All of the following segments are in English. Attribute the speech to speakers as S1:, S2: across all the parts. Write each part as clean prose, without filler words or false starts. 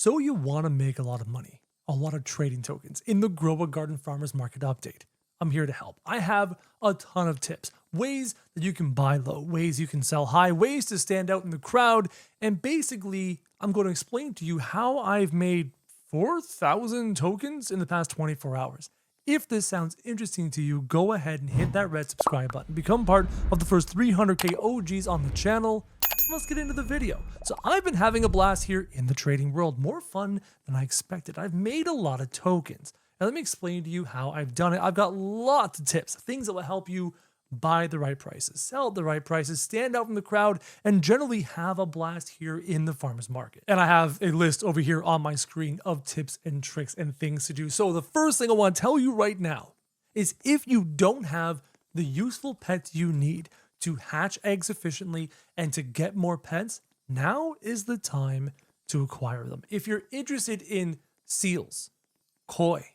S1: So you want to make a lot of money, a lot of trading tokens in the Grow a Garden Farmers Market update. I'm here to help. I have a ton of tips, ways that you can buy low, ways you can sell high, ways to stand out in the crowd, and basically I'm going to explain to you how I've made 4,000 tokens in the past 24 hours. If this sounds interesting to you, go ahead and hit that red subscribe button. Become part of the first 300k OGs on the channel. Let's get into the video. So I've been having a blast here in the trading world, more fun than I expected. I've made a lot of tokens. Now let me explain to you how I've done it. I've got lots of tips, things that will help you buy the right prices, sell at the right prices, stand out from the crowd, and generally have a blast here in the farmer's market. And I have a list over here on my screen of tips and tricks and things to do. So the first thing I want to tell you right now is if you don't have the useful pets you need to hatch eggs efficiently and to get more pets, now is the time to acquire them. If you're interested in seals, koi,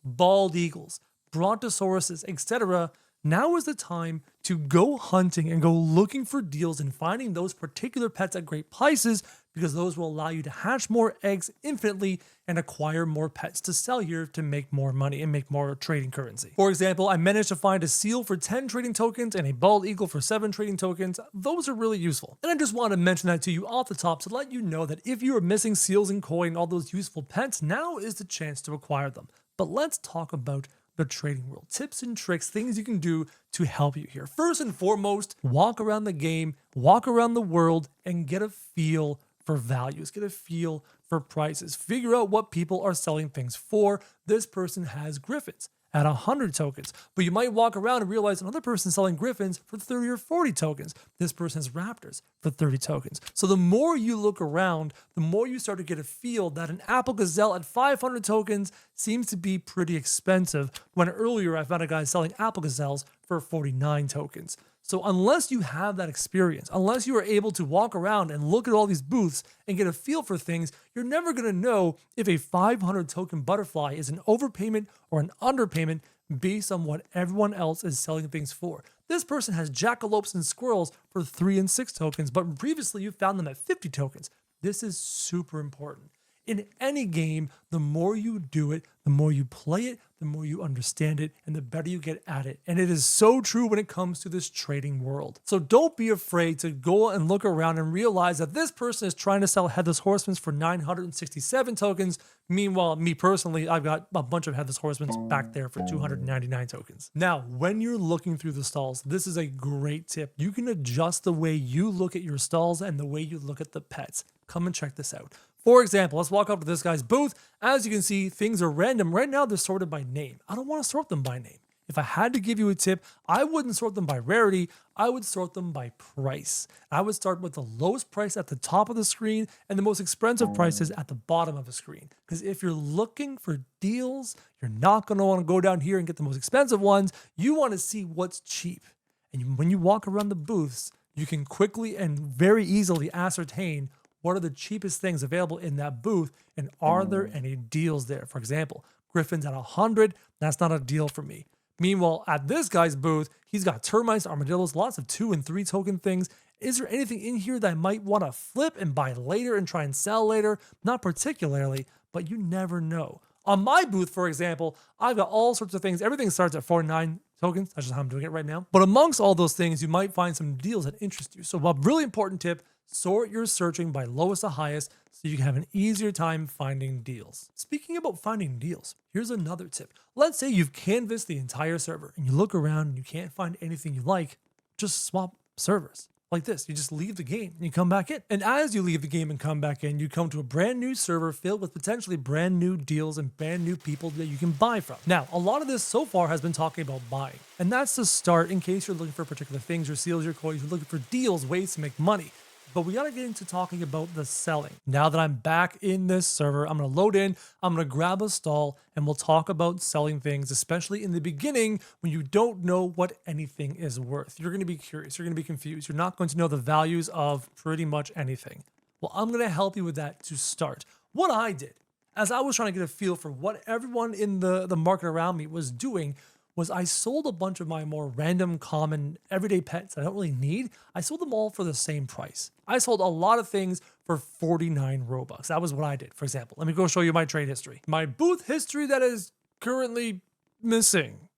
S1: bald eagles, brontosauruses, etc., now is the time to go hunting and go looking for deals and finding those particular pets at great prices, because those will allow you to hatch more eggs infinitely and acquire more pets to sell here to make more money and make more trading currency. For example, I managed to find a seal for 10 trading tokens and a bald eagle for 7 trading tokens. Those are really useful. And I just wanted to mention that to you off the top to let you know that if you are missing seals and koi and all those useful pets, now is the chance to acquire them. But let's talk about the trading world. Tips and tricks, things you can do to help you here. First and foremost, walk around the game, walk around the world, and get a feel for values, get a feel for prices. Figure out what people are selling things for. This person has griffins at 100 tokens, but you might walk around and realize another person selling griffins for 30 or 40 tokens. This person has raptors for 30 tokens. So the more you look around, the more you start to get a feel that an apple gazelle at 500 tokens seems to be pretty expensive, when earlier I found a guy selling apple gazelles for 49 tokens. So unless you have that experience, unless you are able to walk around and look at all these booths and get a feel for things, you're never going to know if a 500 token butterfly is an overpayment or an underpayment based on what everyone else is selling things for. This person has jackalopes and squirrels for 3 and 6 tokens, but previously you found them at 50 tokens. This is super important. In any game, the more you do it, the more you play it, the more you understand it, and the better you get at it. And it is so true when it comes to this trading world. So don't be afraid to go and look around and realize that this person is trying to sell headless horsemen for 967 tokens. Meanwhile, me personally, I've got a bunch of headless horsemen back there for 299 tokens. Now, when you're looking through the stalls, this is a great tip. You can adjust the way you look at your stalls and the way you look at the pets. Come and check this out. For example, let's walk up to this guy's booth. As you can see, things are random. Right now, they're sorted by name. I don't want to sort them by name. If I had to give you a tip, I wouldn't sort them by rarity. I would sort them by price. I would start with the lowest price at the top of the screen and the most expensive prices at the bottom of the screen. Because if you're looking for deals, you're not going to want to go down here and get the most expensive ones. You want to see what's cheap. And when you walk around the booths, you can quickly and very easily ascertain what are the cheapest things available in that booth, and are there any deals there? For example, griffins at 100, that's not a deal for me. Meanwhile, at this guy's booth, he's got termites, armadillos, lots of 2 and 3 token things. Is there anything in here that I might want to flip and buy later and try and sell later? Not particularly, but you never know. On my booth, for example, I've got all sorts of things. Everything starts at 49 tokens. That's just how I'm doing it right now. But amongst all those things, you might find some deals that interest you. So a really important tip, sort your searching by lowest to highest so you can have an easier time finding deals. Speaking about finding deals, here's another tip. Let's say you've canvassed the entire server and you look around and you can't find anything you like. Just swap servers. Like this, you just leave the game and you come back in. And as you leave the game and come back in, you come to a brand new server filled with potentially brand new deals and brand new people that you can buy from. Now, a lot of this so far has been talking about buying. And that's the start in case you're looking for particular things, your seals, your coins, you're looking for deals, ways to make money. But we gotta get into talking about the selling. Now that I'm back in this server, I'm gonna load in, I'm gonna grab a stall, and we'll talk about selling things, especially in the beginning when you don't know what anything is worth. You're gonna be curious, you're gonna be confused. You're not going to know the values of pretty much anything. Well, I'm gonna help you with that to start. What I did, as I was trying to get a feel for what everyone in the market around me was doing, was I sold a bunch of my more random, common, everyday pets that I don't really need. I sold them all for the same price. I sold a lot of things for 49 Robux. That was what I did, for example. Let me go show you my trade history. My booth history that is currently missing.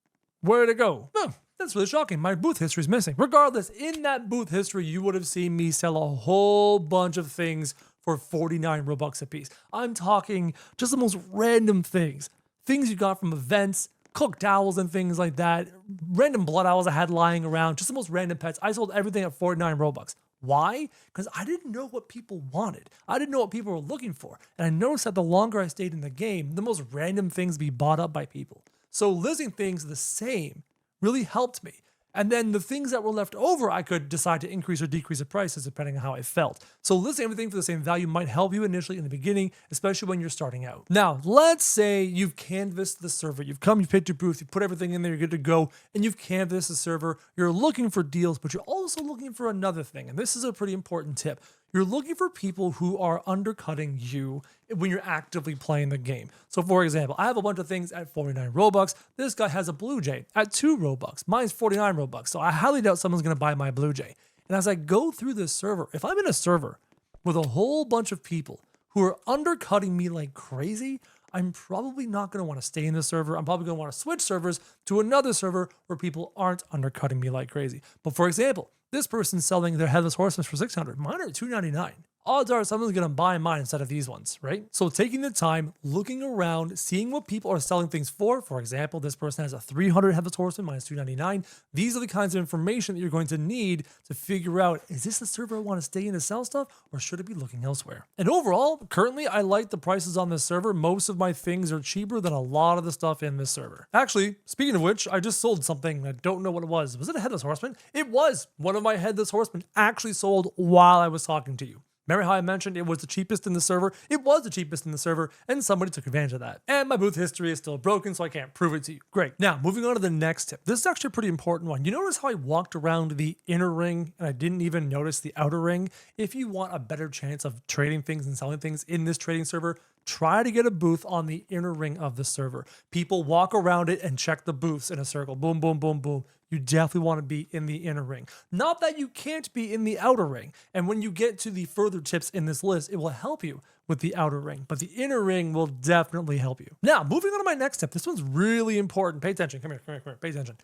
S1: Where'd it go? Oh, that's really shocking. My booth history is missing. Regardless, in that booth history, you would have seen me sell a whole bunch of things for 49 Robux a piece. I'm talking just the most random things. Things you got from events, cooked owls and things like that, random blood owls I had lying around, just the most random pets. I sold everything at 49 Robux. Why? Because I didn't know what people wanted. I didn't know what people were looking for. And I noticed that the longer I stayed in the game, the most random things be bought up by people. So listing things the same really helped me. And then the things that were left over, I could decide to increase or decrease the prices depending on how I felt. So listing everything for the same value might help you initially in the beginning, especially when you're starting out. Now, let's say you've canvassed the server. You've picked your booth, you put everything in there, you're good to go, and you've canvassed the server. You're looking for deals, but you're also looking for another thing. And this is a pretty important tip. You're looking for people who are undercutting you when you're actively playing the game. So for example, I have a bunch of things at 49 Robux. This guy has a Blue Jay at 2 Robux. Mine's 49 Robux. So I highly doubt someone's going to buy my Blue Jay. And as I go through this server, if I'm in a server with a whole bunch of people who are undercutting me like crazy, I'm probably not going to want to stay in the server. I'm probably going to want to switch servers to another server where people aren't undercutting me like crazy. But for example, this person's selling their headless horsemen for 600. Mine are $299. Odds are someone's going to buy mine instead of these ones, right? So taking the time, looking around, seeing what people are selling things for example, this person has a 300 headless horseman, mine is $299. These are the kinds of information that you're going to need to figure out, is this the server I want to stay in to sell stuff, or should it be looking elsewhere? And overall, currently, I like the prices on this server. Most of my things are cheaper than a lot of the stuff in this server. Actually, speaking of which, I just sold something. I don't know what it was. Was it a headless horseman? It was. One of my headless horsemen actually sold while I was talking to you. Remember how I mentioned it was the cheapest in the server? It was the cheapest in the server, and somebody took advantage of that. And my booth history is still broken, so I can't prove it to you. Great. Now, moving on to the next tip. This is actually a pretty important one. You notice how I walked around the inner ring, and I didn't even notice the outer ring? If you want a better chance of trading things and selling things in this trading server, try to get a booth on the inner ring of the server. People walk around it and check the booths in a circle. Boom, boom, boom, boom. You definitely want to be in the inner ring. Not that you can't be in the outer ring. And when you get to the further tips in this list, it will help you with the outer ring, but the inner ring will definitely help you. Now, moving on to my next tip. This one's really important. Pay attention. Come here. Pay attention.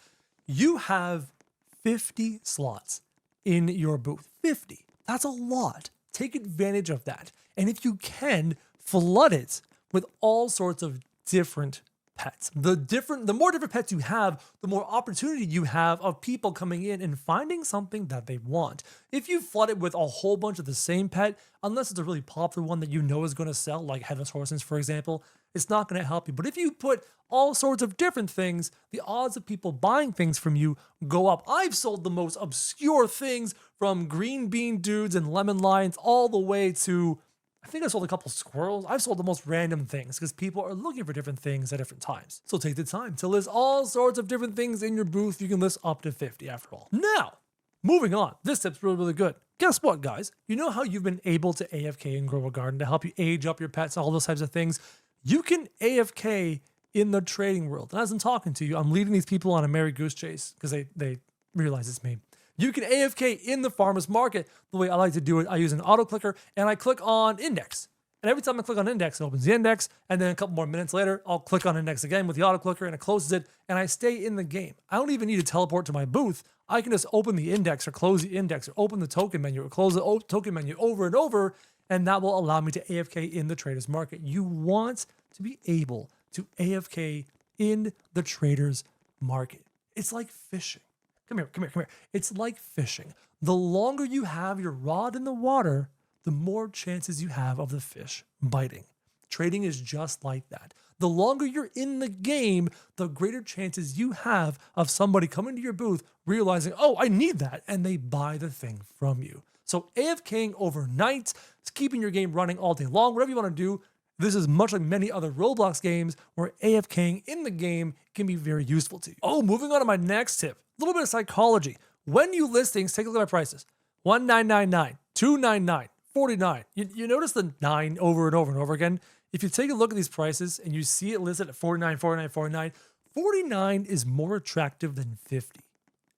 S1: You have 50 slots in your booth. 50. That's a lot. Take advantage of that. And if you can, flood it with all sorts of different pets. The more different pets you have, the more opportunity you have of people coming in and finding something that they want. If you flood it with a whole bunch of the same pet, unless it's a really popular one that you know is going to sell, like headless horses, for example, it's not going to help you. But if you put all sorts of different things, the odds of people buying things from you go up. I've sold the most obscure things, from green bean dudes and lemon lions all the way to, I think I sold a couple squirrels. I've sold the most random things because people are looking for different things at different times. So take the time to list all sorts of different things in your booth. You can list up to 50 after all. Now, moving on. This tip's really, really good. Guess what, guys? You know how you've been able to AFK and grow a garden to help you age up your pets, all those types of things? You can AFK in the trading world. And as I'm talking to you, I'm leading these people on a merry goose chase because they realize it's me. You can AFK in the farmer's market. The way I like to do it, I use an auto clicker and I click on index. And every time I click on index, it opens the index. And then a couple more minutes later, I'll click on index again with the auto clicker and it closes it. And I stay in the game. I don't even need to teleport to my booth. I can just open the index or close the index or open the token menu or close the token menu over and over. And that will allow me to AFK in the trader's market. You want to be able to AFK in the trader's market. It's like fishing. Come here. It's like fishing. The longer you have your rod in the water, the more chances you have of the fish biting. Trading is just like that. The longer you're in the game, the greater chances you have of somebody coming to your booth, realizing, oh, I need that, and they buy the thing from you. So AFKing overnight, keeping your game running all day long, whatever you want to do. This is much like many other Roblox games where AFKing in the game can be very useful to you. Oh, moving on to my next tip. A little bit of psychology. When you list things, take a look at my prices. $1,999, $299, $49. You notice the 9 over and over and over again. If you take a look at these prices and you see it listed at $49, $49, $49, $49 is more attractive than $50.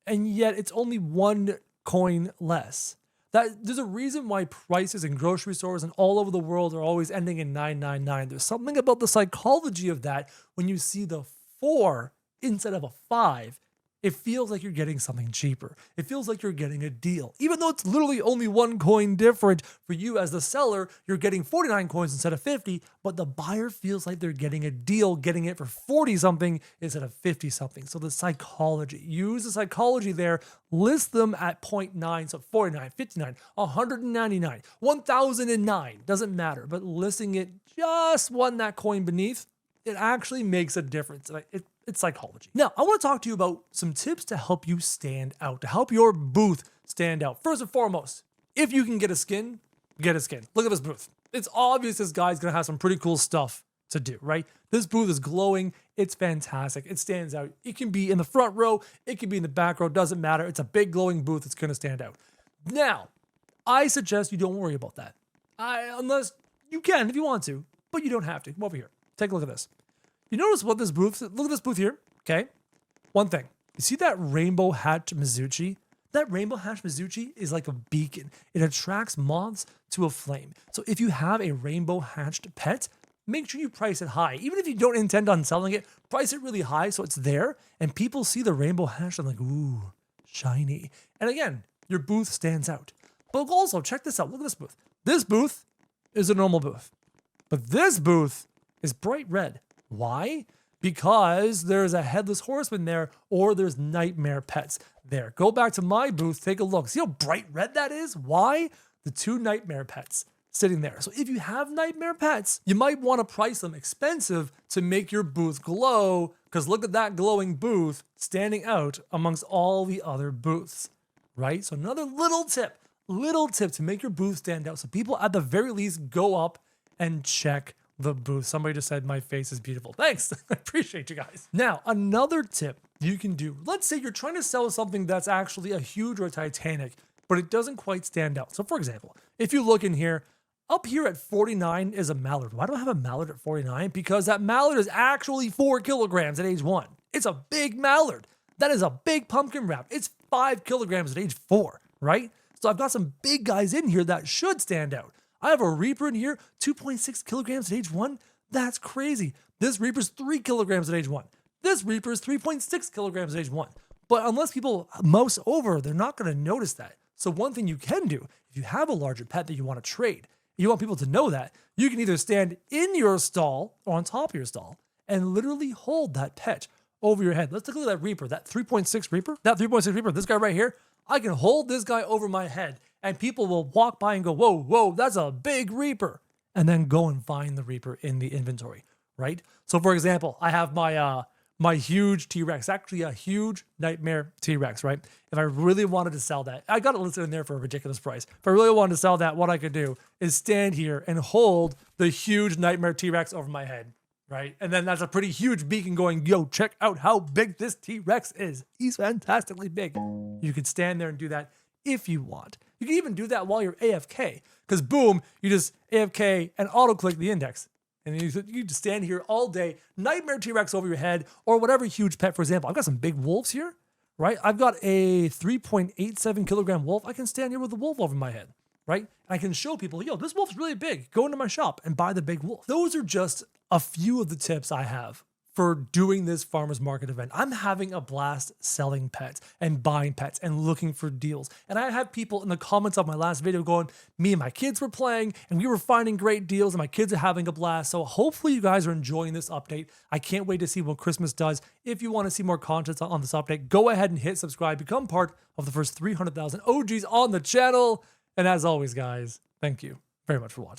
S1: And yet it's only 1 coin less. That there's a reason why prices in grocery stores and all over the world are always ending in 999. There's something about the psychology of that. When you see the 4 instead of a 5, it feels like you're getting something cheaper. It feels like you're getting a deal. Even though it's literally only 1 coin different for you as the seller, you're getting 49 coins instead of 50, but the buyer feels like they're getting a deal, getting it for 40 something instead of 50 something. So the psychology, use the psychology there, list them at 0.9, so 49, 59, 199, 1009, doesn't matter, but listing it just that coin beneath, it actually makes a difference. It's psychology. Now, I want to talk to you about some tips to help you stand out, to help your booth stand out. First and foremost, if you can get a skin, get a skin. Look at this booth. It's obvious this guy's going to have some pretty cool stuff to do, right? This booth is glowing. It's fantastic. It stands out. It can be in the front row. It can be in the back row. Doesn't matter. It's a big glowing booth. It's going to stand out. Now, I suggest you don't worry about that. Unless you can if you want to, but you don't have to. Come over here. Take a look at this. You notice what this booth, look at this booth here, okay? One thing, you see that rainbow hatch Mizuchi? That rainbow hatch Mizuchi is like a beacon. It attracts moths to a flame. So if you have a rainbow hatched pet, make sure you price it high. Even if you don't intend on selling it, price it really high so it's there and people see the rainbow hatch and like, ooh, shiny. And again, your booth stands out. But also, check this out, look at this booth. This booth is a normal booth, but this booth is bright red. Why? Because there's a headless horseman there or there's nightmare pets there. Go back to my booth, take a look. See how bright red that is? Why? The 2 nightmare pets sitting there. So if you have nightmare pets, you might want to price them expensive to make your booth glow, because look at that glowing booth standing out amongst all the other booths, right? So another little tip to make your booth stand out so people at the very least go up and check the booth. Somebody just said my face is beautiful. Thanks. I appreciate you guys. Now, another tip you can do. Let's say you're trying to sell something that's actually a huge or Titanic, but it doesn't quite stand out. So for example, if you look in here, up here at 49 is a mallard. Why do I have a mallard at 49? Because that mallard is actually 4 kilograms at age 1. It's a big mallard. That is a big pumpkin wrap. It's 5 kilograms at age 4, right? So I've got some big guys in here that should stand out. I have a Reaper in here, 2.6 kilograms at age 1. That's crazy. This Reaper's 3 kilograms at age 1. This Reaper is 3.6 kilograms at age 1. But unless people mouse over, they're not going to notice that. So one thing you can do, if you have a larger pet that you want to trade, you want people to know that, you can either stand in your stall or on top of your stall and literally hold that pet over your head. Let's take a look at that Reaper, that 3.6 Reaper. That 3.6 Reaper, this guy right here, I can hold this guy over my head and people will walk by and go, whoa, whoa, that's a big Reaper. And then go and find the Reaper in the inventory, right? So for example, I have my huge T-Rex, actually a huge nightmare T-Rex, right? If I really wanted to sell that, I got it listed in there for a ridiculous price. If I really wanted to sell that, what I could do is stand here and hold the huge nightmare T-Rex over my head, right? And then that's a pretty huge beacon going, yo, check out how big this T-Rex is. He's fantastically big. You could stand there and do that if you want. You can even do that while you're AFK, because boom, you just AFK and auto-click the index. And you just stand here all day, nightmare T-Rex over your head, or whatever huge pet. For example, I've got some big wolves here, right? I've got a 3.87 kilogram wolf. I can stand here with the wolf over my head, right? And I can show people, yo, this wolf's really big. Go into my shop and buy the big wolf. Those are just a few of the tips I have for doing this farmer's market event. I'm having a blast selling pets and buying pets and looking for deals. And I had people in the comments of my last video going, me and my kids were playing and we were finding great deals and my kids are having a blast. So hopefully you guys are enjoying this update. I can't wait to see what Christmas does. If you want to see more content on this update, go ahead and hit subscribe, become part of the first 300,000 OGs on the channel. And as always, guys, thank you very much for watching.